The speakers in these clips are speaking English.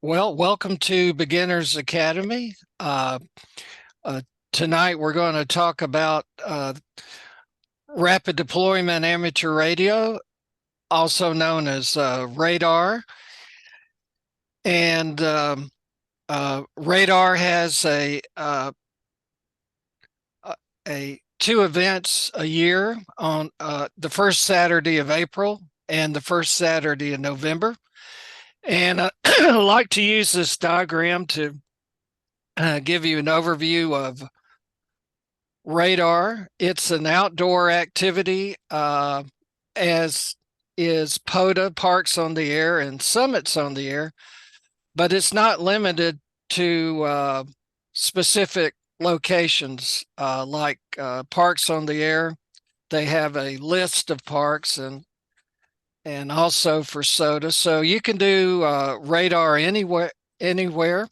Well, welcome to Beginners Academy. Uh, Tonight we're going to talk about rapid deployment amateur radio, also known as RaDAR. And RaDAR has a two events a year on the first Saturday of April and the first Saturday of November. And I like to use this diagram to give you an overview of RaDAR. It's an outdoor activity, as is POTA, Parks on the Air, and Summits on the Air, but it's not limited to specific locations like Parks on the Air. They have a list of parks and also for SOTA. So you can do RaDAR anywhere.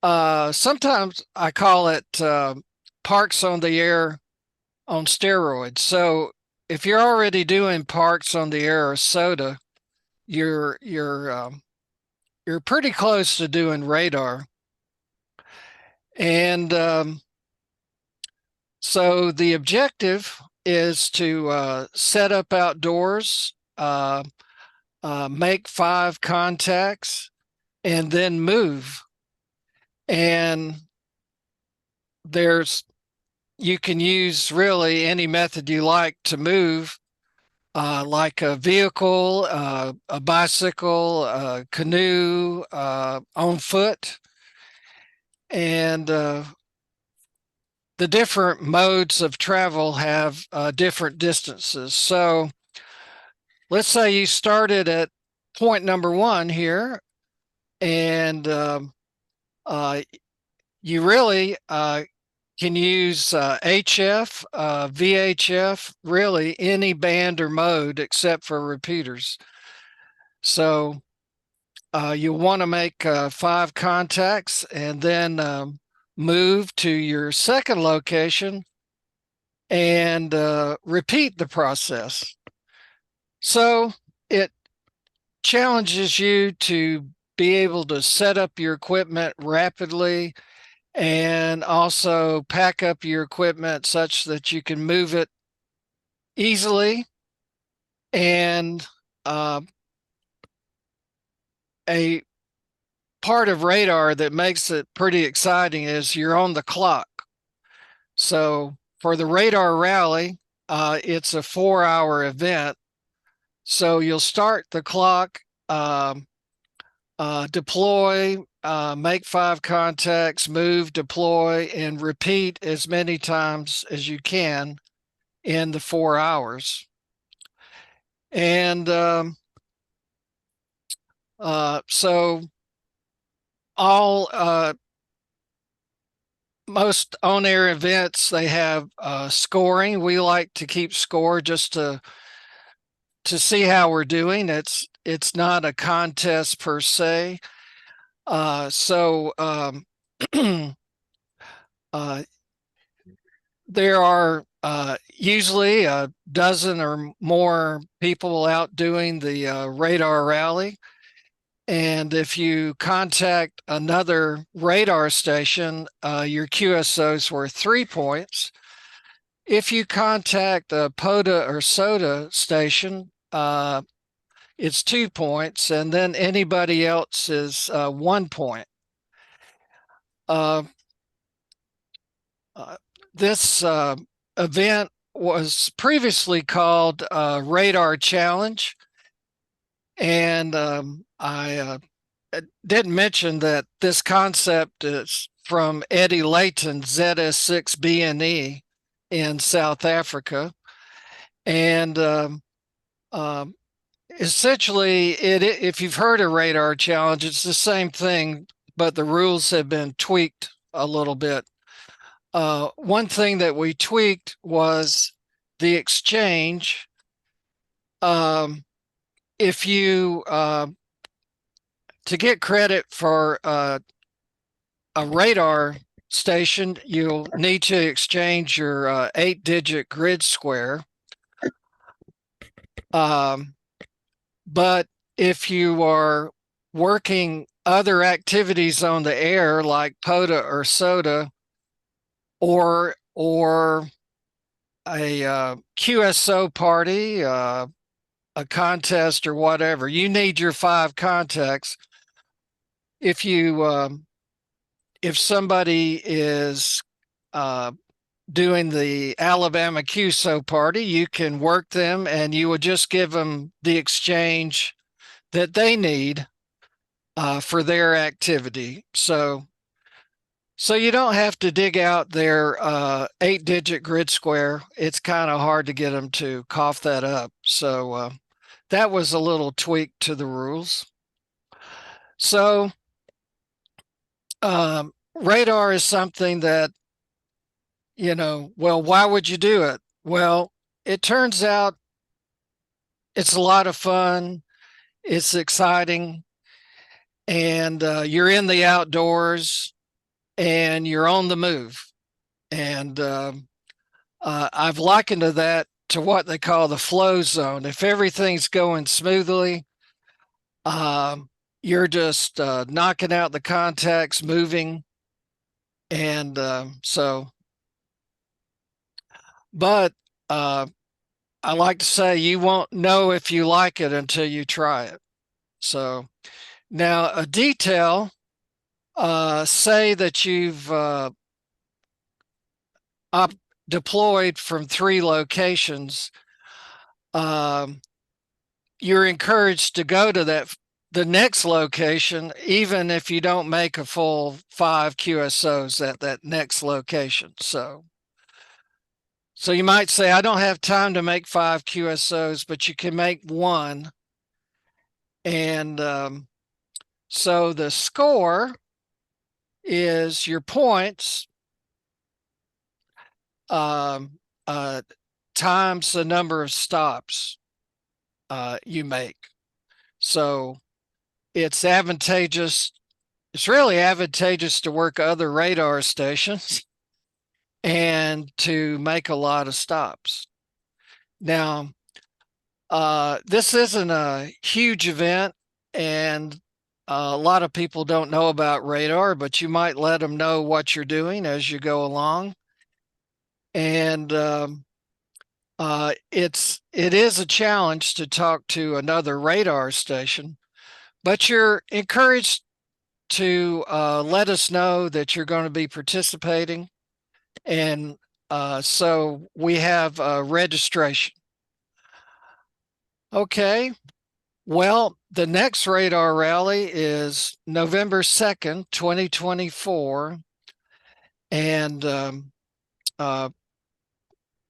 Sometimes I call it Parks on the Air on steroids. So if you're already doing Parks on the Air or SOTA, you're pretty close to doing RaDAR. And so the objective is to set up outdoors, make 5 contacts, and then move. And you can use really any method you like to move, like a vehicle, a bicycle, a canoe, on foot. And the different modes of travel have different distances. So let's say you started at point number 1 here, and you really can use HF, VHF, really any band or mode except for repeaters. So you'll want to make 5 contacts and then move to your second location and repeat the process. So it challenges you to be able to set up your equipment rapidly and also pack up your equipment such that you can move it easily. And a part of RaDAR that makes it pretty exciting is you're on the clock. So for the RaDAR rally, it's a 4-hour event. So you'll start the clock, deploy, make 5 contacts, move, deploy, and repeat as many times as you can in the 4 hours. And so most on-air events, they have scoring. We like to keep score just to see how we're doing. It's not a contest per se. So there are usually a dozen or more people out doing the RaDAR rally. And if you contact another radar station, your QSO is worth 3 points. If you contact a POTA or SOTA station, it's 2 points, and then anybody else is 1 point. This event was previously called RaDAR Challenge, and I didn't mention that this concept is from Eddie Layton's ZS6BNE in South Africa. And essentially, if you've heard of RaDAR Challenge, it's the same thing, but the rules have been tweaked a little bit. One thing that we tweaked was the exchange. If you to get credit for a radar station, you'll need to exchange your 8-digit grid square. But if you are working other activities on the air like POTA or SOTA, or a QSO party, a contest or whatever. You need your 5 contacts. If you if somebody is uh, doing the Alabama QSO party, you can work them and you would just give them the exchange that they need for their activity. So you don't have to dig out their 8-digit grid square. It's kind of hard to get them to cough that up. So that was a little tweak to the rules. So RaDAR is something that, well, why would you do it? Well, it turns out it's a lot of fun. It's exciting. And you're in the outdoors and you're on the move. And I've likened that to what they call the flow zone. If everything's going smoothly, um, you're just knocking out the contacts, moving. And but I like to say you won't know if you like it until you try it. So now a detail, say that you've deployed from 3 locations. Um, you're encouraged to go to the next location, even if you don't make a full 5 QSOs at that next location. So you might say, I don't have time to make 5 QSOs, but you can make 1. And so the score is your points um, times the number of stops you make. So it's advantageous. It's really advantageous to work other radar stations and to make a lot of stops. Now, this isn't a huge event, and a lot of people don't know about radar, but you might let them know what you're doing as you go along. And it is a challenge to talk to another radar station, but you're encouraged to let us know that you're going to be participating. And so we have registration. Okay. Well, the next radar rally is November 2nd, 2024. And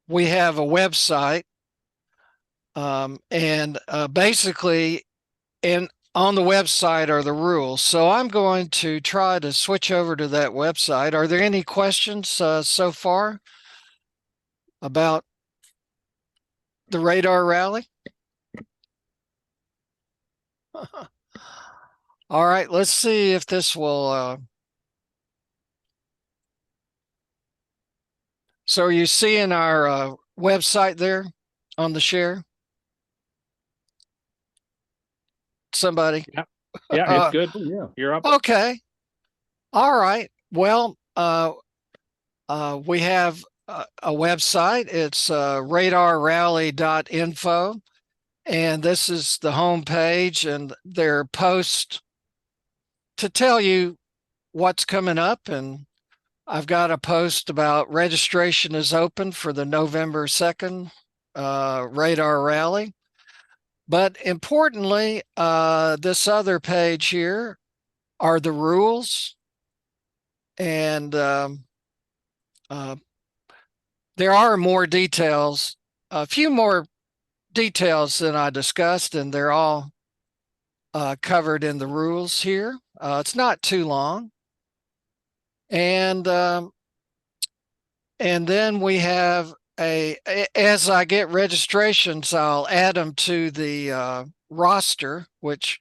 we have a website. And basically, on the website are the rules. So I'm going to try to switch over to that website. Are there any questions so far about the radar rally? All right, let's see if this will. So are you seeing our website there on the share? Somebody? Yeah, yeah, it's good. Yeah, you're up. Okay. All right. Well, we have a website. It's radarrally.info. And this is the home page, and there are posts to tell you what's coming up. And I've got a post about registration is open for the November 2nd radar rally. But importantly, this other page here are the rules. And there are more details, a few more details than I discussed, and they're all covered in the rules here. It's not too long. And then we have as I get registrations, I'll add them to the roster, which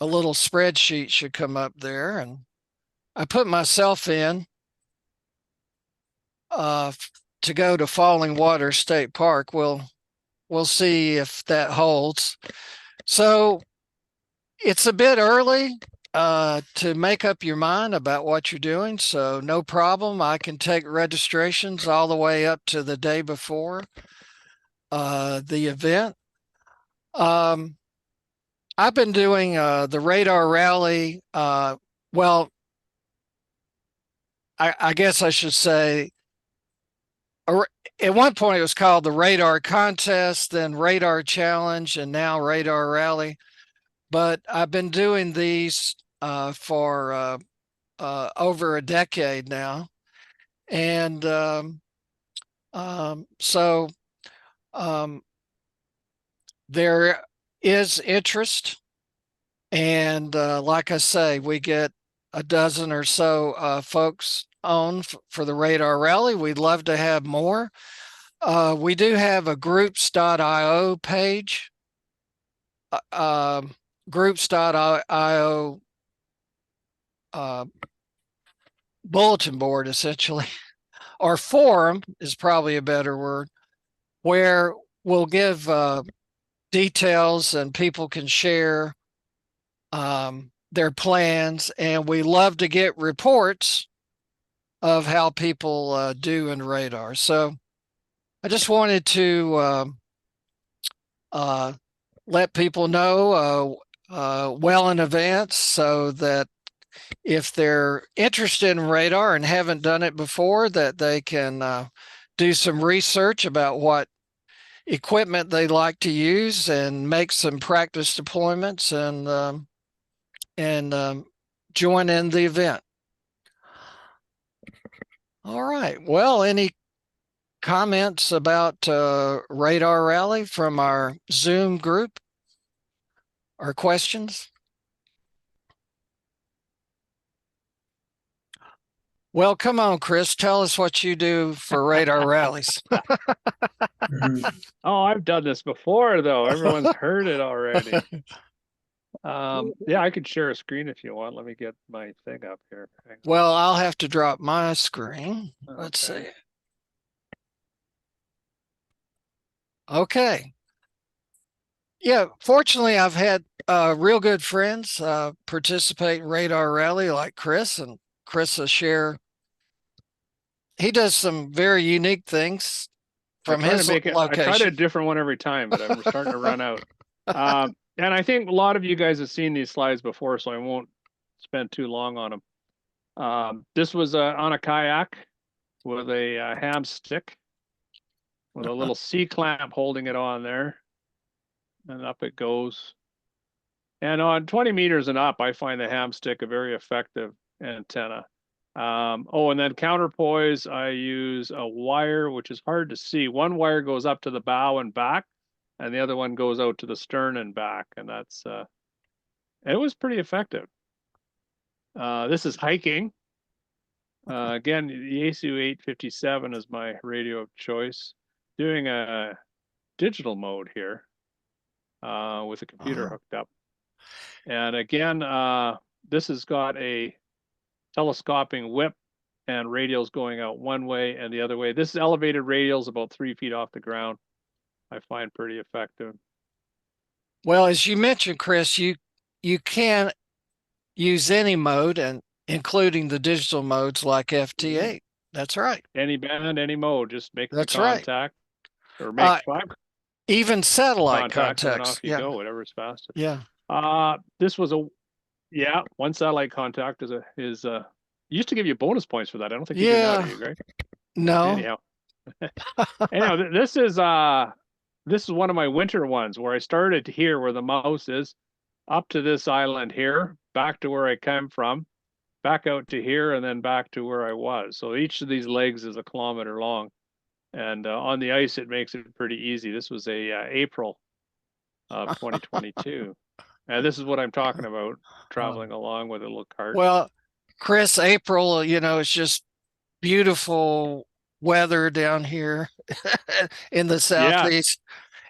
a little spreadsheet should come up there. And I put myself in to go to Falling Water State Park. We'll see if that holds. So It's a bit early to make up your mind about what you're doing, so no problem. I can take registrations all the way up to the day before the event. Um, I've been doing the radar rally. Well, I guess I should say, at one point it was called the radar contest, then radar challenge, and now radar rally. But I've been doing these for over a decade now. And so um, there is interest. And like I say, we get a dozen or so folks on for the radar rally. We'd love to have more. We do have a groups.io page, groups.io bulletin board, essentially, or forum is probably a better word, where we'll give details and people can share their plans. And we love to get reports of how people do in radar. So I just wanted to let people know well in advance so that if they're interested in radar and haven't done it before, that they can do some research about what equipment they like to use and make some practice deployments and join in the event. All right. Well, any comments about Radar Rally from our Zoom group or questions? Well, come on, Chris, tell us what you do for radar rallies. Oh, I've done this before, though. Everyone's heard it already. Yeah, I could share a screen if you want. Let me get my thing up here. Well, I'll have to drop my screen. Let's see. Okay. Yeah, fortunately, I've had real good friends participate in Radar Rally like Chris, and Chris will share. He does some very unique things from his location. I try to a different one every time, but I'm starting to run out. And I think a lot of you guys have seen these slides before, so I won't spend too long on them. This was on a kayak with a ham stick with a little C-clamp holding it on there. And up it goes. And on 20 meters and up, I find the ham stick a very effective antenna. And then counterpoise, I use a wire, which is hard to see. One wire goes up to the bow and back, and the other one goes out to the stern and back. And that's, it was pretty effective. This is hiking. Again, the ASU 857 is my radio of choice. Doing a digital mode here with a computer hooked up. And again, this has got a telescoping whip and radials going out one way and the other way. This is elevated radials about 3 feet off the ground. I find pretty effective. Well, as you mentioned, Chris, you can use any mode, and including the digital modes like FT8. That's right. Any band, any mode, just make the contact or make 5 even satellite contacts. And off you go, whatever's fastest. Yeah. This was one satellite contact is used to give you bonus points for that. I don't think you do now, do you, Greg? No. Anyhow, this is one of my winter ones where I started here where the mouse is, up to this island here, back to where I came from, back out to here, and then back to where I was. So each of these legs is a kilometer long. And on the ice, it makes it pretty easy. This was April of 2022. And this is what I'm talking about, traveling along with a little cart. Well, Chris, April, it's just beautiful weather down here in the Southeast.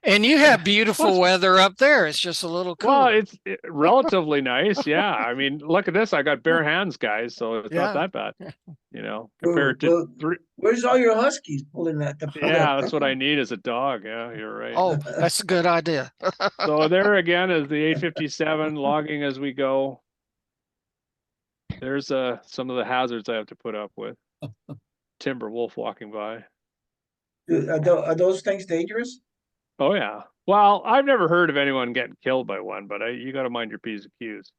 And you have Well, beautiful weather up there. It's just a little well, cooler. relatively nice. Yeah. I mean, look at this. I got bare hands, guys, so it's not Yeah. that bad, Well, compared to well, three. where's all your huskies pulling that to pull that Yeah, that's what I pepper? need as a dog. Yeah, you're right. Oh, that's a good idea. So there again is the 857 logging as we go. There's some of the hazards I have to put up with. Timber wolf walking by. Are those things dangerous? Oh yeah. Well, I've never heard of anyone getting killed by one, but you got to mind your P's and Q's.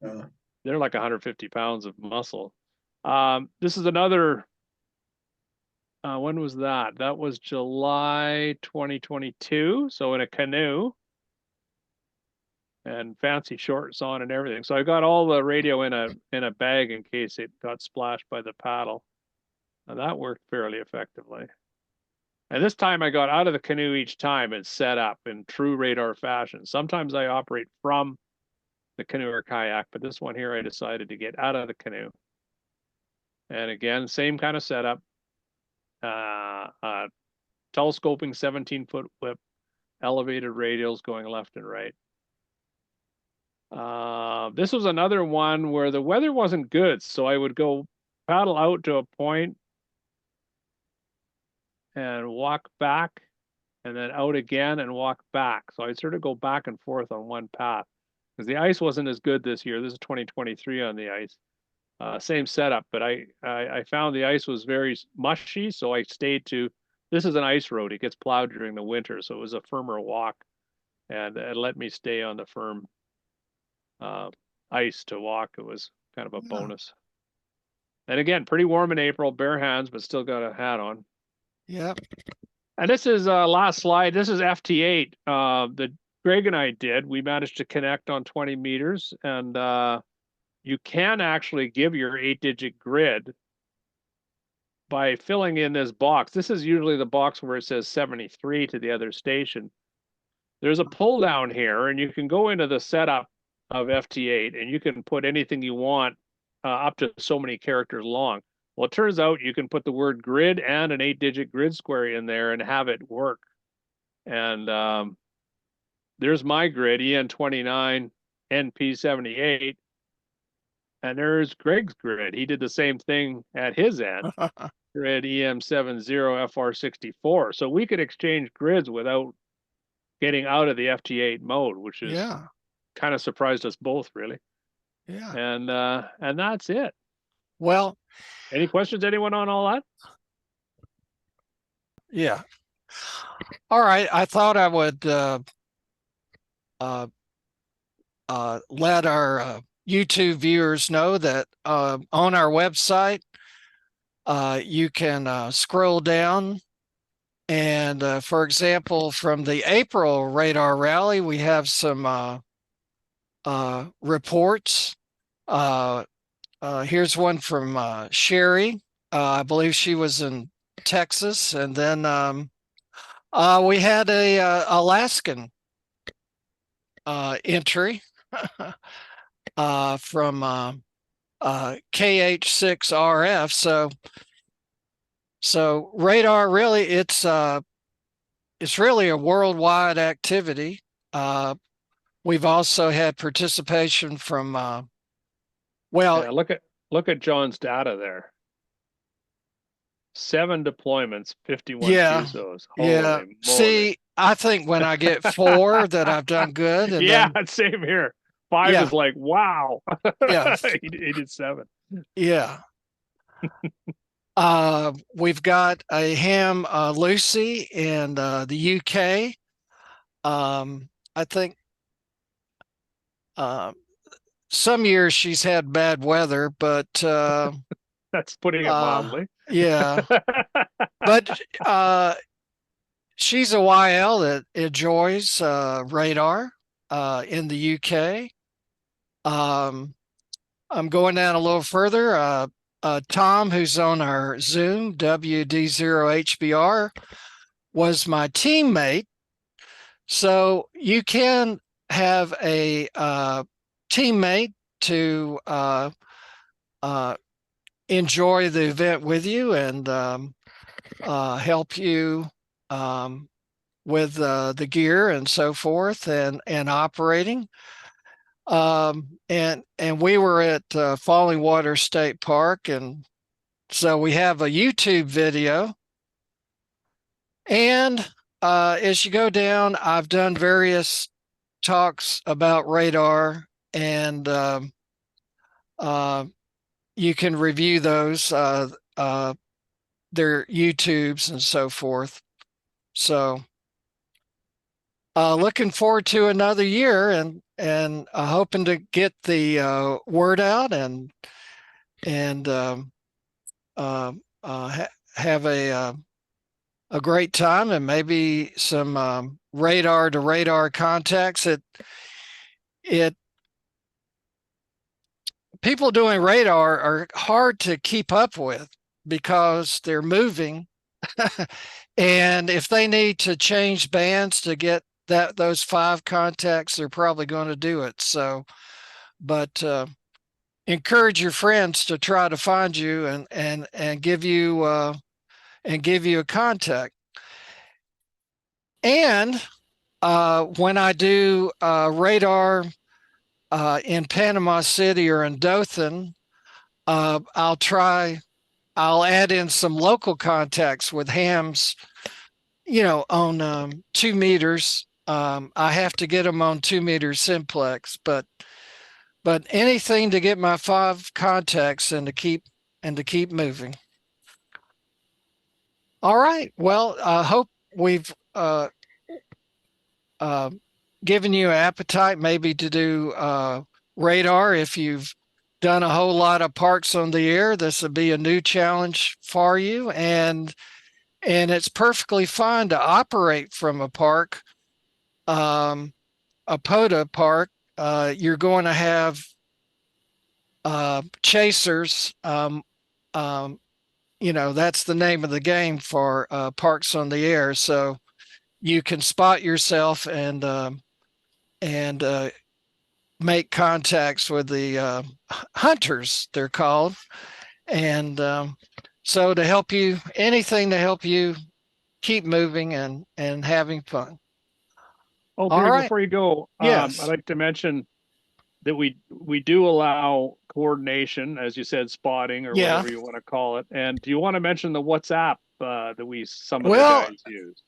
Uh, They're like 150 pounds of muscle. This is another. When was that? That was July 2022. So in a canoe and fancy shorts on and everything. So I got all the radio in a bag in case it got splashed by the paddle. And that worked fairly effectively. And this time I got out of the canoe each time and set up in true radar fashion. Sometimes I operate from the canoe or kayak, but this one here I decided to get out of the canoe. And again, same kind of setup. Telescoping 17-foot whip, elevated radials going left and right. This was another one where the weather wasn't good, so I would go paddle out to a point and walk back and then out again and walk back. So I'd sort of go back and forth on one path because the ice wasn't as good this year. This is 2023 on the ice. Same setup, but I found the ice was very mushy, so I stayed to, this is an ice road. It gets plowed during the winter, so it was a firmer walk, and it let me stay on the firm ice to walk. It was kind of a Yeah. bonus. And again, pretty warm in April, bare hands, but still got a hat on. Yep. And this is last slide. This is FT8 that Greg and I did. We managed to connect on 20 meters, and you can actually give your 8-digit grid by filling in this box. This is usually the box where it says 73 to the other station. There's a pull down here, and you can go into the setup of FT8 and you can put anything you want up to so many characters long. Well, it turns out you can put the word grid and an 8-digit grid square in there and have it work. And there's my grid, EN29, NP78. And there's Greg's grid. He did the same thing at his end. Grid EM70 FR64. So we could exchange grids without getting out of the FT8 mode, which is Yeah. kind of surprised us both, really. Yeah. And that's it. Well, Any questions, anyone, on all that? yeah. All right. I thought I would let our YouTube viewers know that on our website, you can scroll down. And for example, from the April radar rally, we have some reports. Here's one from Sherry. I believe she was in Texas. And then we had a Alaskan entry from KH6RF. So radar really it's really a worldwide activity. We've also had participation from well, Yeah, look at John's data there. 7 deployments, 51 yeah, QSOs. yeah. Holy moly. See, I think when I get 4 that I've done good, and Yeah, then same here. 5 yeah, is like, wow. yeah, He did 7. yeah. We've got a ham Lucy in the UK. I think some years she's had bad weather, but That's putting it mildly. yeah. But she's a YL that enjoys radar in the UK. I'm going down a little further. Tom, who's on our Zoom, WD0HBR, was my teammate. So you can have a teammate to enjoy the event with you and help you the gear and so forth, and operating. And we were at Falling Water State Park, and so we have a YouTube video. And as you go down, I've done various talks about radar, and you can review those, their YouTubes and so forth. So looking forward to another year, and hoping to get the word out, and have a great time, and maybe some radar to radar contacts. It people doing radar are hard to keep up with because they're moving. And if they need to change bands to get those 5 contacts, they're probably going to do it. So, but encourage your friends to try to find you, and give you a contact. And when I do radar in Panama City or in Dothan, I'll add in some local contacts with hams, on 2 meters. I have to get them on 2 meters simplex, but anything to get my 5 contacts and to keep moving. All right. Well, I hope we've given you an appetite maybe to do radar. If you've done a whole lot of parks on the air, this will be a new challenge for you, and it's perfectly fine to operate from a park, a POTA park. You're going to have chasers. That's the name of the game for parks on the air. So you can spot yourself and make contacts with the hunters, they're called. And so to help you, anything to help you keep moving and having fun. Oh, All Greg, right. before you go, Yes. I'd like to mention that we do allow coordination, as you said, spotting or Yeah. whatever you want to call it. And do you want to mention the WhatsApp that some of the Well, guys use?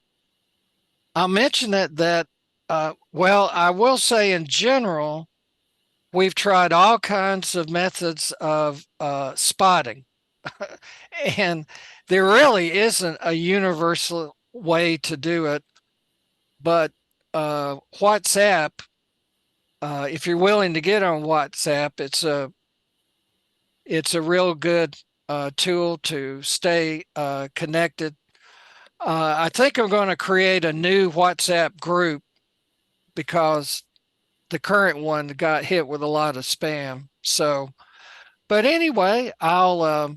I'll mention that well, I will say in general, we've tried all kinds of methods of spotting, and there really isn't a universal way to do it. But WhatsApp, if you're willing to get on WhatsApp, it's a real good tool to stay connected. I think I'm going to create a new WhatsApp group because the current one got hit with a lot of spam. So, but anyway, I'll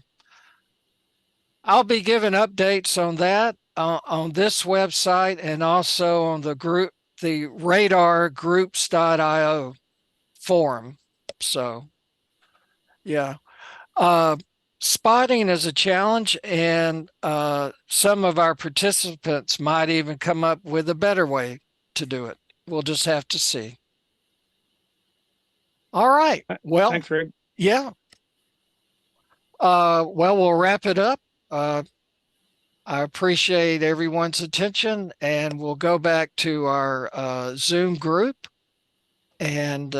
be giving updates on that on this website, and also on the radargroups.io forum. So, yeah. Uh, Spotting is a challenge, and some of our participants might even come up with a better way to do it. We'll just have to see. All right. Well, thanks, Greg. Yeah. Well, we'll wrap it up. I appreciate everyone's attention, and we'll go back to our Zoom group. And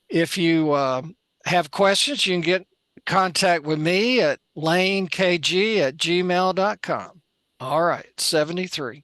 if you have questions, you can get contact with me at lanekg@gmail.com. All right, 73.